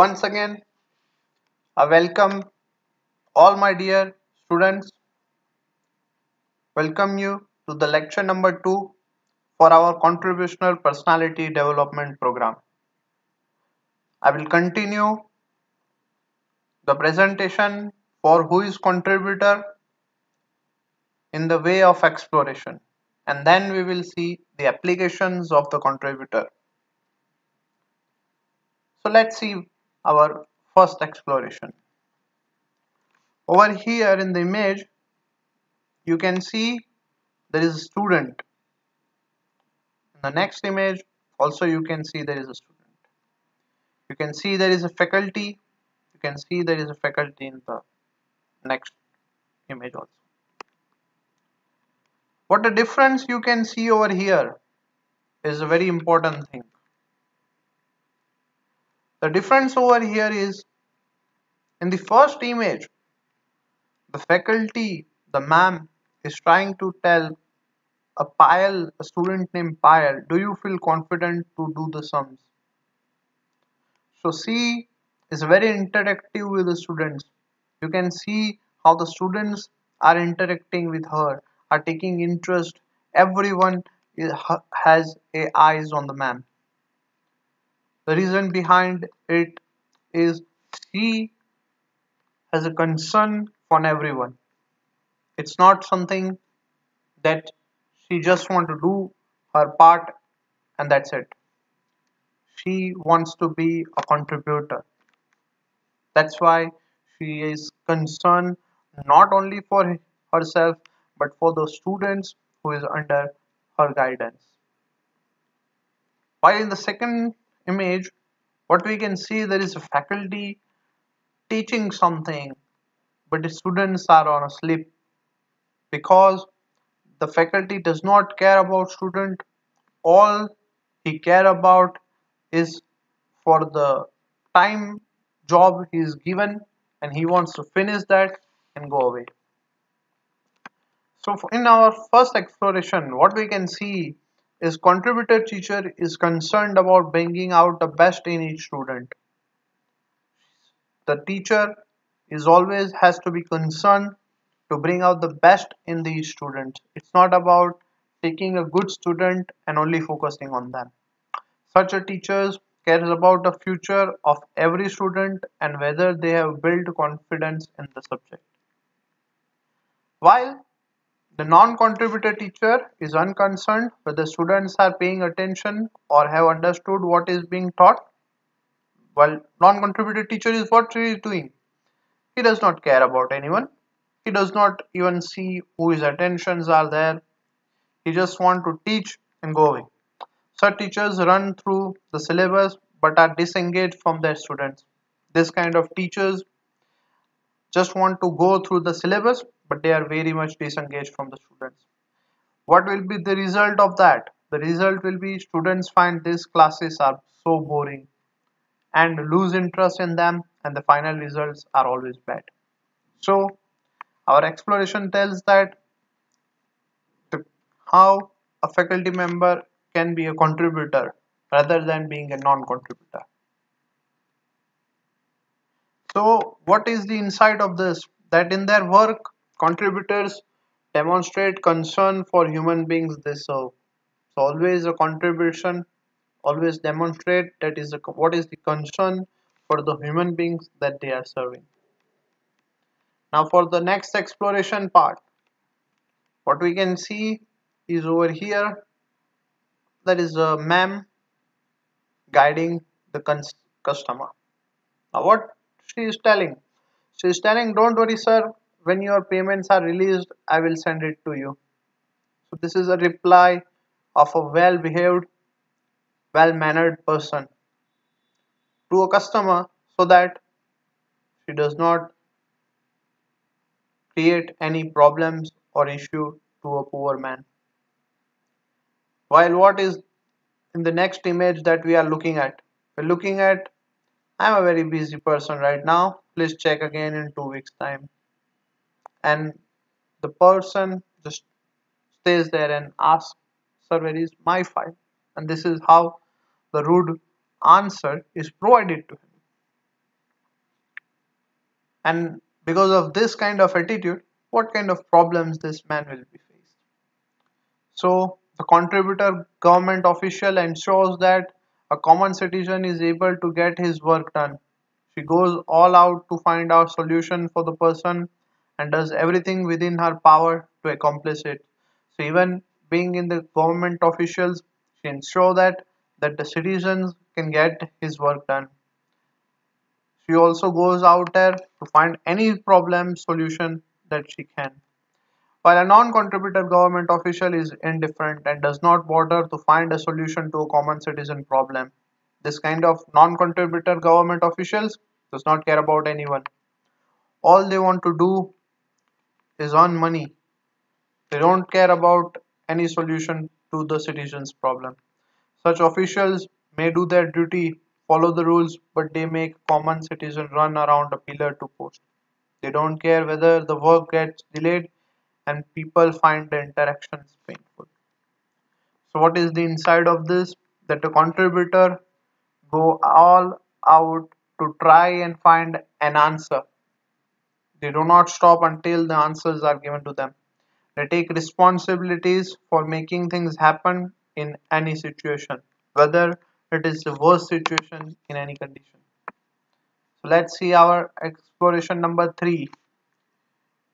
Once again, I welcome all my dear students. Welcome you to the lecture number 2 for our contributional personality development program. I will continue the presentation for who is contributor in the way of exploration, and then we will see the applications of the contributor. So let's see our first exploration. Over here in the image, you can see there is a student. In the next image, also you can see there is a student. You can see there is a faculty. You can see there is a faculty in the next image also. What the difference you can see over here is a very important thing. The difference over here is in the first image, the faculty, the ma'am is trying to tell a student named Payal, do you feel confident to do the sums? So C is very interactive with the students. You can see how the students are interacting with her, are taking interest. Everyone has eyes on the ma'am. The reason behind it is she has a concern for everyone. It's not something that she just want to do her part and that's it. She wants to be a contributor. That's why she is concerned not only for herself but for the students who is under her guidance. While in the second image, what we can see there is a faculty teaching something, but the students are on a sleep because the faculty does not care about student. All he care about is for the time job he is given and he wants to finish that and go away. So in our first exploration, what we can see is contributor teacher is concerned about bringing out the best in each student. The teacher is always has to be concerned to bring out the best in these students. It's not about taking a good student and only focusing on them. Such a teacher cares about the future of every student and whether they have built confidence in the subject. While the non-contributor teacher is unconcerned whether students are paying attention or have understood what is being taught. While non-contributor teacher is what he is doing. He does not care about anyone. He does not even see who his attentions are there. He just wants to teach and go away. Such teachers run through the syllabus but are disengaged from their students. This kind of teachers just want to go through the syllabus but they are very much disengaged from the students. What will be the result of that? The result will be students find these classes are so boring and lose interest in them and the final results are always bad. So our exploration tells that how a faculty member can be a contributor rather than being a non-contributor. So what is the insight of this? That in their work, contributors demonstrate concern for human beings they serve. So always a contribution, always demonstrate that is what is the concern for the human beings that they are serving. Now for the next exploration part, what we can see is over here there is a ma'am guiding the customer. Now what she is telling? She is telling, don't worry sir, when your payments are released, I will send it to you. So this is a reply of a well-behaved, well-mannered person to a customer so that she does not create any problems or issue to a poor man. While what is in the next image that we are looking at? We're looking at, I'm a very busy person right now, please check again in 2 weeks time. And the person just stays there and asks, sir, where is my file? And this is how the rude answer is provided to him. And because of this kind of attitude, what kind of problems this man will be faced? So the contributor government official ensures that a common citizen is able to get his work done. She goes all out to find out solution for the person and does everything within her power to accomplish it. So even being in the government officials, she ensures that the citizens can get his work done. She also goes out there to find any problem solution that she can. While a non-contributor government official is indifferent and does not bother to find a solution to a common citizen problem. This kind of non-contributor government officials does not care about anyone. All they want to do is earn money. They don't care about any solution to the citizens' problem. Such officials may do their duty, follow the rules, but they make common citizen run around a pillar to post. They don't care whether the work gets delayed and people find the interactions painful. So what is the inside of this? That the contributor go all out to try and find an answer. They do not stop until the answers are given to them. They take responsibilities for making things happen in any situation, whether it is the worst situation in any condition. So let's see our exploration number 3.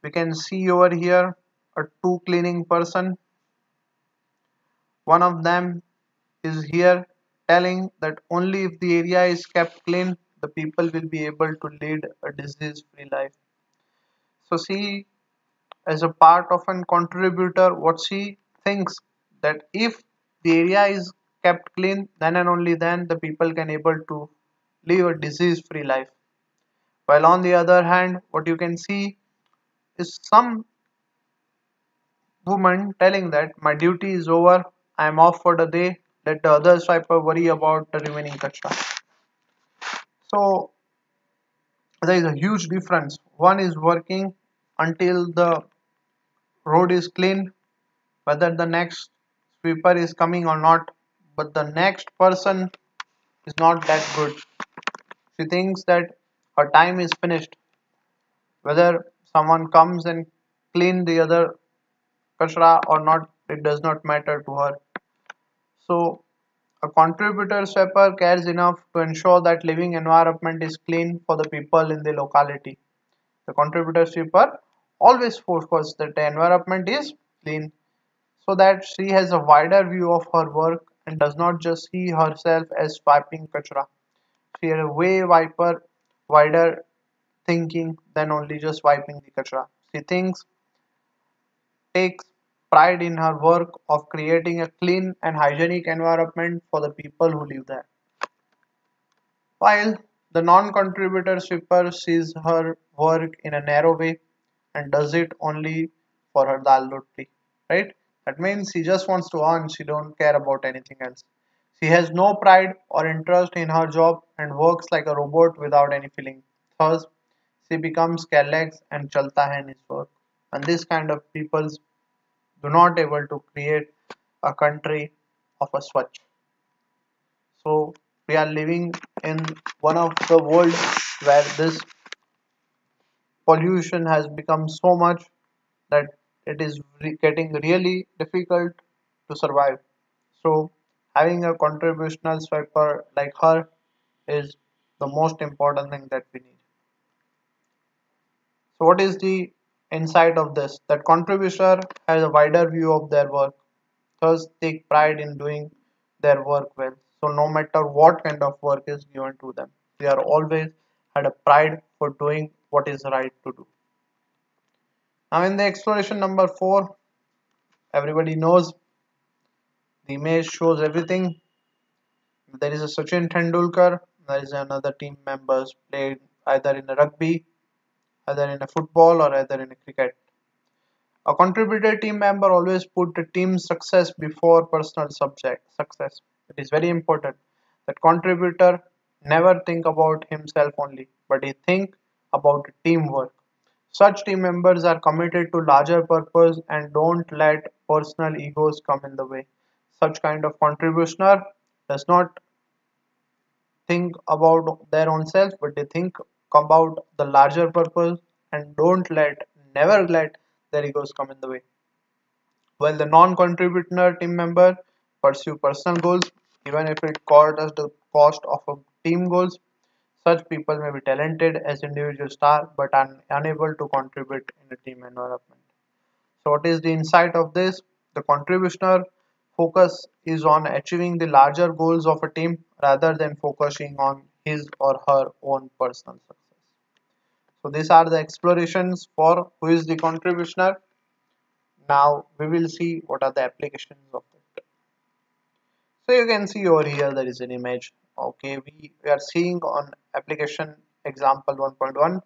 We can see over here a two cleaning person. One of them is here telling that only if the area is kept clean, the people will be able to lead a disease-free life. So she, as a part of an contributor, what she thinks that if the area is kept clean, then and only then the people can able to live a disease-free life. While on the other hand, what you can see is some woman telling that my duty is over, I am off for the day, let the other swiper worry about the remaining kachra. So there is a huge difference. One is working until the road is clean, whether the next sweeper is coming or not, but the next person is not that good. She thinks that her time is finished, whether someone comes and clean the other kachra or not, it does not matter to her. So a contributor sweeper cares enough to ensure that living environment is clean for the people in the locality. The contributor sweeper always focuses that the environment is clean so that she has a wider view of her work and does not just see herself as swiping kachra. She has a way wider thinking than only just wiping the kachra. She thinks, takes pride in her work of creating a clean and hygienic environment for the people who live there. While the non-contributor sweeper sees her work in a narrow way and does it only for her dal roti, right? That means she just wants to earn, she don't care about anything else. She has no pride or interest in her job and works like a robot without any feeling. Thus, she becomes careless and chalta hai in his work. And this kind of people do not able to create a country of a Swachh. So we are living in one of the world where this pollution has become so much that it is getting really difficult to survive. So having a contributional swiper like her is the most important thing that we need. So what is the insight of this? That contributor has a wider view of their work, thus take pride in doing their work well. So no matter what kind of work is given to them, they are always had a pride for doing what is right to do. Now in the exploration number 4, everybody knows the image shows everything. There is a Sachin Tendulkar, there is another team members played either in a rugby, either in a football or either in a cricket. A contributor team member always put the team success before personal subject success. It is very important that contributor never think about himself only, but he think about teamwork. Such team members are committed to larger purpose and don't let personal egos come in the way. Such kind of contributioner does not think about their own self, but they think about the larger purpose and never let their egos come in the way. While the non-contributor team member pursue personal goals, even if it costs us the cost of a team goals, such people may be talented as individual stars but are unable to contribute in a team environment. So what is the insight of this? The contributioner focus is on achieving the larger goals of a team rather than focusing on his or her own personal success. So these are the explorations for who is the contributioner. Now we will see what are the applications of it. So you can see over here there is an image. Okay, we are seeing on application example 1.1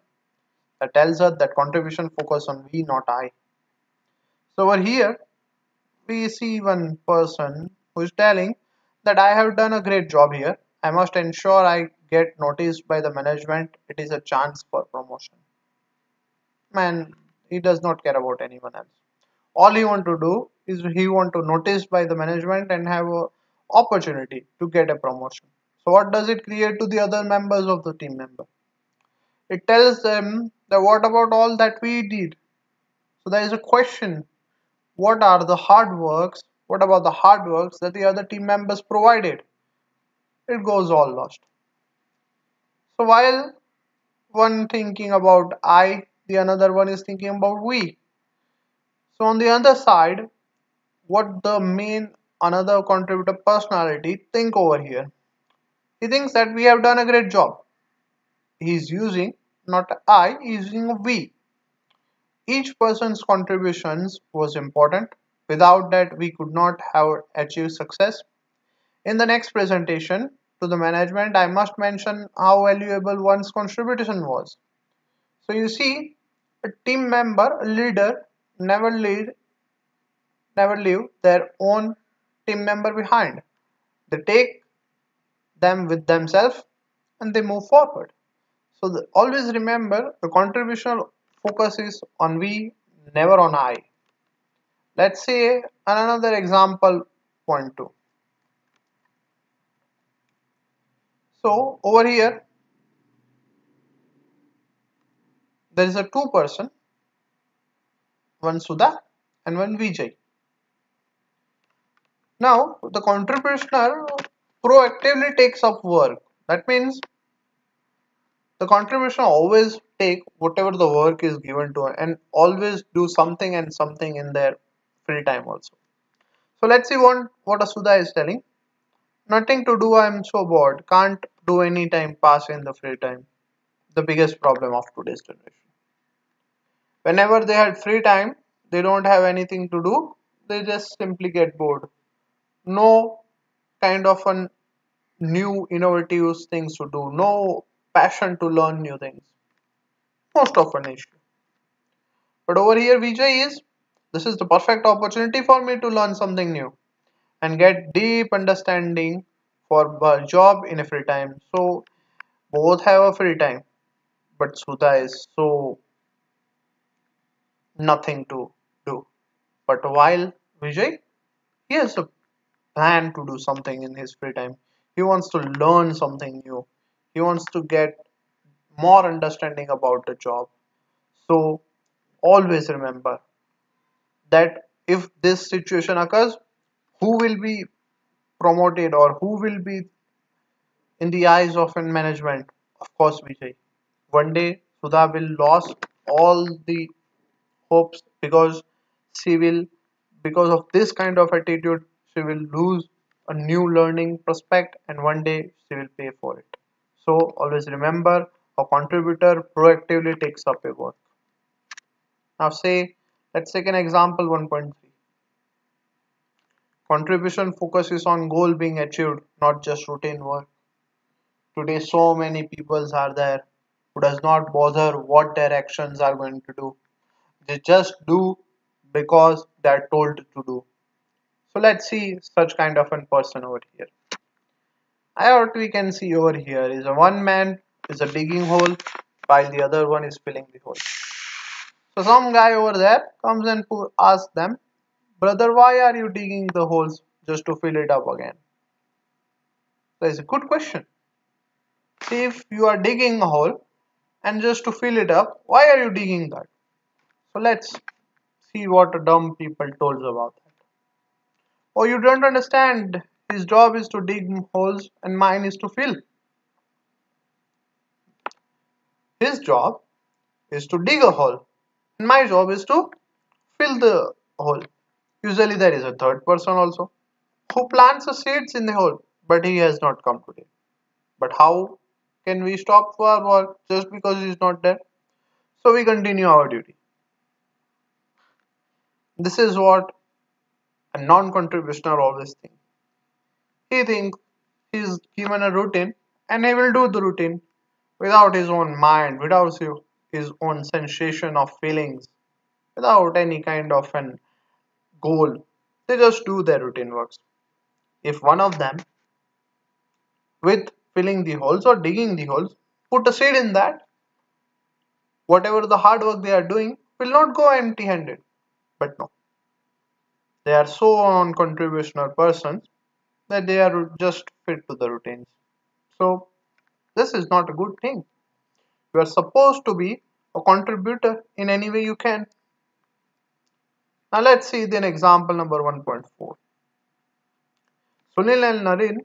that tells us that contribution focus on we, not I. So over here we see one person who is telling that I have done a great job here. I must ensure I get noticed by the management. It is a chance for promotion. Man, he does not care about anyone else. All he want to do is he want to notice by the management and have a opportunity to get a promotion. So what does it create to the other members of the team member? It tells them that what about all that we did? So there is a question. What are the hard works? What about the hard works that the other team members provided? It goes all lost. So while one thinking about I, the another one is thinking about we. So on the other side, what the main another contributor personality think over here? He thinks that we have done a great job. He is using not I, he is using we. Each person's contributions was important. Without that, we could not have achieved success. In the next presentation to the management, I must mention how valuable one's contribution was. So you see, a team member, a leader, never lead, never leave their own team member behind. They take them with themselves and they move forward. So always remember the contribution focus is on we, never on I. Let's say another example point two. So over here there is a two person, one Sudha and one Vijay. Now the contributioner proactively takes up work. That means the contribution always take whatever the work is given to and always do something and something in their free time also. So let's see what Asudha is telling. Nothing to do, I'm so bored. Can't do any time pass in the free time. The biggest problem of today's generation. Whenever they had free time, they don't have anything to do. They just simply get bored. No kind of a new innovative things to do. No passion to learn new things. Most of an issue. But over here, Vijay is this is the perfect opportunity for me to learn something new and get deep understanding for a job in a free time. So both have a free time, but Sudha is so nothing to do. But while Vijay, he has a plan to do something in his free time. He wants to learn something new. He wants to get more understanding about the job. So always remember that if this situation occurs, who will be promoted or who will be in the eyes of management? Of course, Vijay. One day, Sudha will lose all the hopes because of this kind of attitude, she will lose a new learning prospect and one day she will pay for it. So always remember, a contributor proactively takes up a work. Now say, let's take an example 1.3. Contribution focuses on goal being achieved, not just routine work. Today so many people are there who does not bother what their actions are going to do. They just do because they are told to do. So let's see such kind of a person over here. What we can see over here is a one man is a digging hole while the other one is filling the hole. So some guy over there comes and asks them, brother, why are you digging the holes just to fill it up again? That is a good question. See, if you are digging a hole and just to fill it up. Why are you digging that? So let's see what dumb people told about that. Oh, you don't understand. His job is to dig holes and mine is to fill. His job is to dig a hole and my job is to fill the hole. Usually there is a third person also who plants the seeds in the hole, but he has not come today. But how can we stop our work just because he is not there? So we continue our duty. This is what a non-contributioner always thinks. He thinks he is given a routine and he will do the routine without his own mind, without his own sensation of feelings, without any kind of an goal. They just do their routine works. If one of them, with filling the holes or digging the holes, put a seed in that, whatever the hard work they are doing will not go empty handed. But no, they are so non contributional persons that they are just fit to the routines. So, this is not a good thing. You are supposed to be a contributor in any way you can. Now, let's see then example number 1.4. Sunil and Naren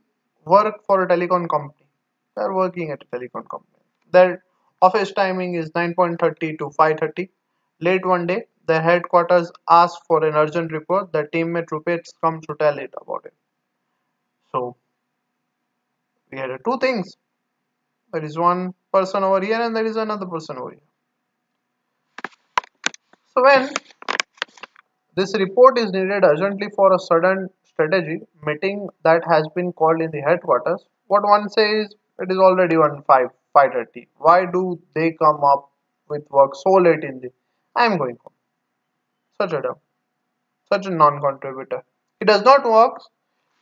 work for a telecom company. They are working at a telecom company. Their office timing is 9:30 to 5:30. Late one day, their headquarters asks for an urgent report. Their teammate Rupesh comes to tell it about it. So we had two things. There is one person over here and there is another person over here. So when this report is needed urgently for a sudden strategy meeting that has been called in the headquarters, what one says it is already 5:30. Why do they come up with work so late in the I am going home. Such a dumb, such a non-contributor. He does not work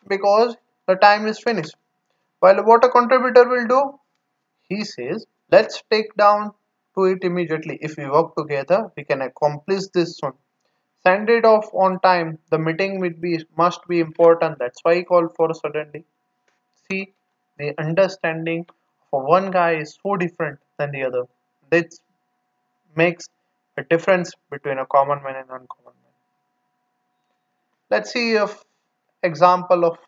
because the time is finished. While what a contributor will do, he says, let's take down to it immediately. If we work together, we can accomplish this soon. Send it off on time. The meeting must be important. That's why he called for suddenly. See, the understanding for one guy is so different than the other. This makes a difference between a common man and uncommon man. Let's see a example of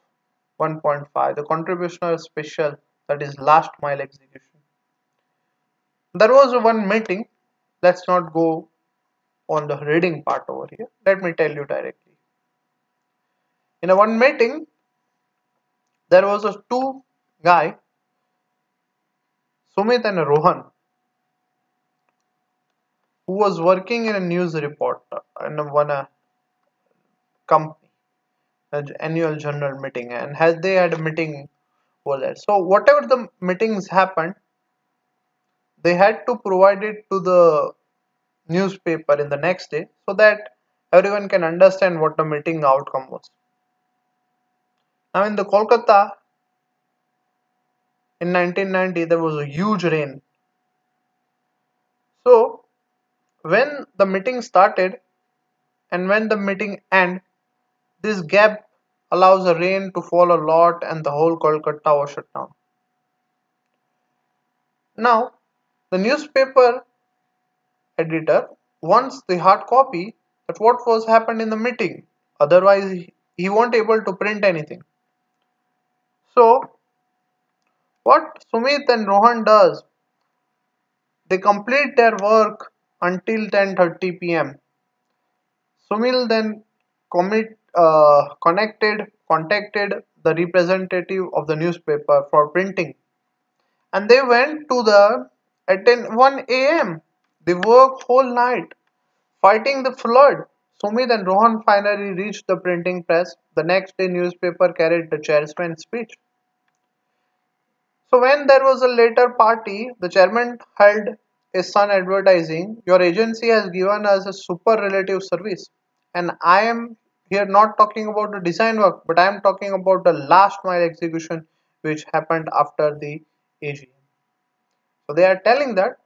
1.5. The contributional special, that is last mile execution. There was one meeting. Let's not go on the reading part over here. Let me tell you directly. In a one meeting, there was a two guy, Sumit and Rohan, who was working in a news report in one company, an annual general meeting, and has they had a meeting over there. So whatever the meetings happened, they had to provide it to the newspaper in the next day so that everyone can understand what the meeting outcome was. Now in the Kolkata in 1990 there was a huge rain. So when the meeting started and when the meeting ended, this gap allows the rain to fall a lot and the whole Kolkata was shut down. Now the newspaper editor wants the hard copy that what was happened in the meeting. Otherwise he won't able to print anything. So what Sumit and Rohan does, they complete their work until 10:30 p.m. Sumil then contacted the representative of the newspaper for printing, and they went to the at 1 a.m. They worked whole night fighting the flood. Sumit and Rohan finally reached the printing press. The next day, newspaper carried the chairman's speech. So when there was a later party, the chairman held a son advertising, your agency has given us a superlative service. And I am here not talking about the design work, but I am talking about the last mile execution which happened after the AGM. So they are telling that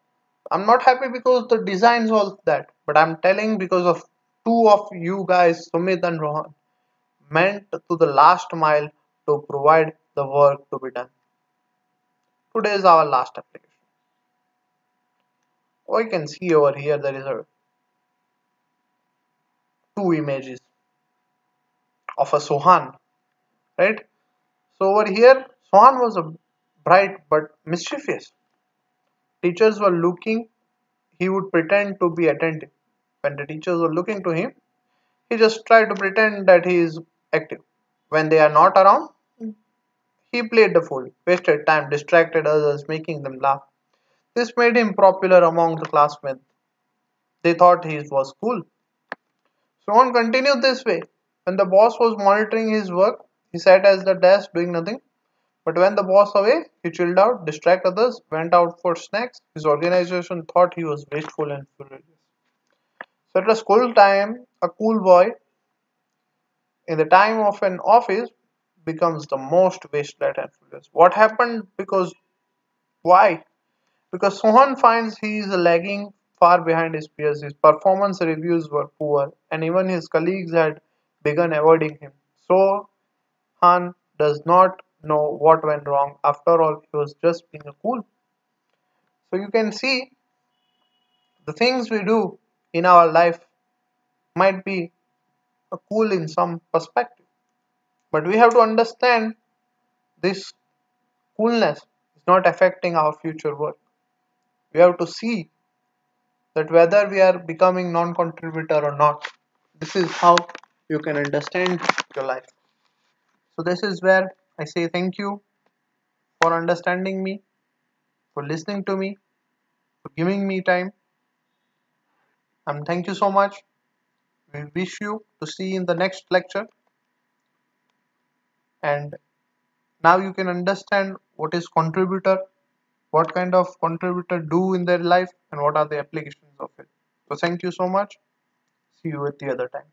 I'm not happy because the designs all that, but I'm telling because of two of you guys, Sumit and Rohan, meant to the last mile to provide the work to be done. Today is our last application. Oh, you can see over here there is a two images of a Sohan, right? So over here, Sohan was a bright but mischievous. Teachers were looking, he would pretend to be attentive. When the teachers were looking to him, he just tried to pretend that he is active. When they are not around, he played the fool, wasted time, distracted others, making them laugh. This made him popular among the classmates. They thought he was cool. Sohan continued this way. When the boss was monitoring his work, he sat at the desk doing nothing. But when the boss away, he chilled out, distracted others, went out for snacks. His organization thought he was wasteful and furious. So at the school time, a cool boy in the time of an office becomes the most wasted and furious. What happened? Because why? Because Sohan finds he is lagging far behind his peers. His performance reviews were poor, and even his colleagues had begun avoiding him. Sohan does not know what went wrong. After all, he was just being a cool. So you can see the things we do in our life might be cool in some perspective, but we have to understand this coolness is not affecting our future work. We have to see that whether we are becoming non-contributor or not. This is how you can understand your life. So this is where I say thank you for understanding me, for listening to me, for giving me time, and thank you so much. We wish you to see you in the next lecture, and now you can understand what is contributor, what kind of contributor do in their life, and what are the applications of it. So thank you so much. See you at the other time.